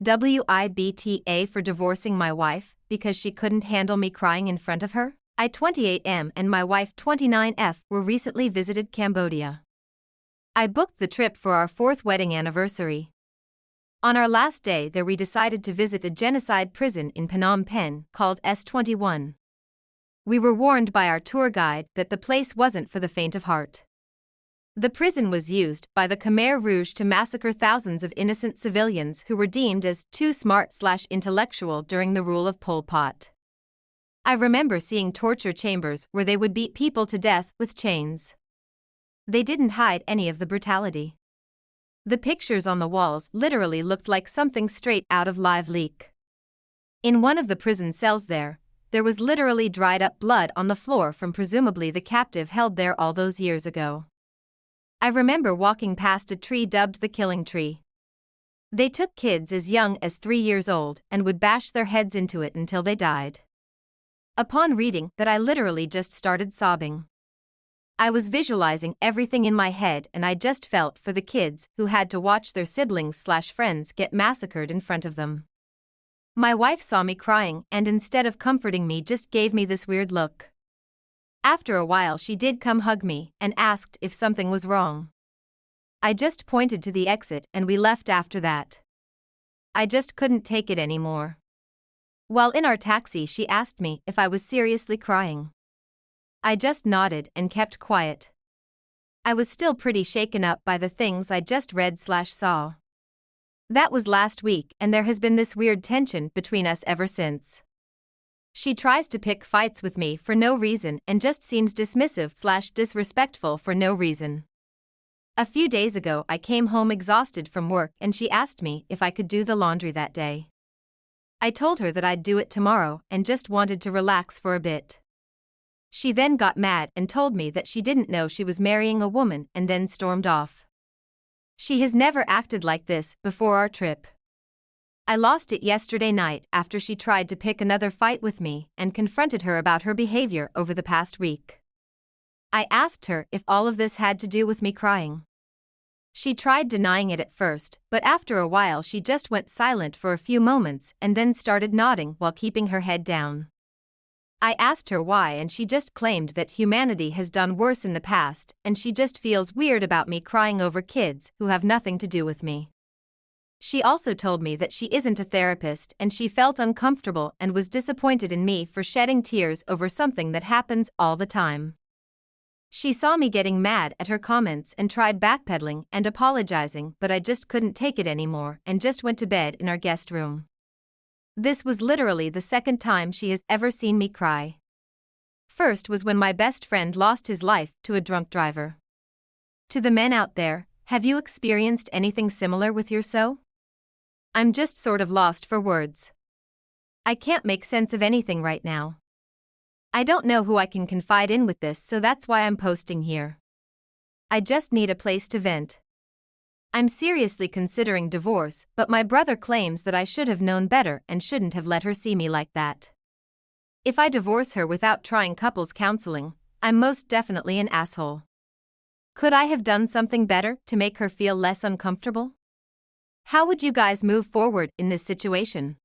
WIBTA for divorcing my wife because she couldn't handle me crying in front of her? I 28M and my wife 29F were recently visited Cambodia. I booked the trip for our 4th wedding anniversary. On our last day there we decided to visit a genocide prison in Phnom Penh called S21. We were warned by our tour guide that the place wasn't for the faint of heart. The prison was used by the Khmer Rouge to massacre thousands of innocent civilians who were deemed as too smart/intellectual during the rule of Pol Pot. I remember seeing torture chambers where they would beat people to death with chains. They didn't hide any of the brutality. The pictures on the walls literally looked like something straight out of Live Leak. In one of the prison cells there was literally dried up blood on the floor from presumably the captive held there all those years ago. I remember walking past a tree dubbed the Killing Tree. They took kids as young as 3 years old and would bash their heads into it until they died. Upon reading that, I literally just started sobbing. I was visualizing everything in my head and I just felt for the kids who had to watch their siblings/friends get massacred in front of them. My wife saw me crying and instead of comforting me just gave me this weird look. After a while she did come hug me and asked if something was wrong. I just pointed to the exit and we left after that. I just couldn't take it anymore. While in our taxi she asked me if I was seriously crying. I just nodded and kept quiet. I was still pretty shaken up by the things I just read/saw. That was last week and there has been this weird tension between us ever since. She tries to pick fights with me for no reason and just seems dismissive/disrespectful for no reason. A few days ago I came home exhausted from work and she asked me if I could do the laundry that day. I told her that I'd do it tomorrow and just wanted to relax for a bit. She then got mad and told me that she didn't know she was marrying a woman and then stormed off. She has never acted like this before our trip. I lost it yesterday night after she tried to pick another fight with me and confronted her about her behavior over the past week. I asked her if all of this had to do with me crying. She tried denying it at first, but after a while she just went silent for a few moments and then started nodding while keeping her head down. I asked her why and she just claimed that humanity has done worse in the past and she just feels weird about me crying over kids who have nothing to do with me. She also told me that she isn't a therapist and she felt uncomfortable and was disappointed in me for shedding tears over something that happens all the time. She saw me getting mad at her comments and tried backpedaling and apologizing, but I just couldn't take it anymore and just went to bed in our guest room. This was literally the second time she has ever seen me cry. First was when my best friend lost his life to a drunk driver. To the men out there, have you experienced anything similar with your so? I'm just sort of lost for words. I can't make sense of anything right now. I don't know who I can confide in with this, so that's why I'm posting here. I just need a place to vent. I'm seriously considering divorce, but my brother claims that I should have known better and shouldn't have let her see me like that. If I divorce her without trying couples counseling, I'm most definitely an asshole. Could I have done something better to make her feel less uncomfortable? How would you guys move forward in this situation?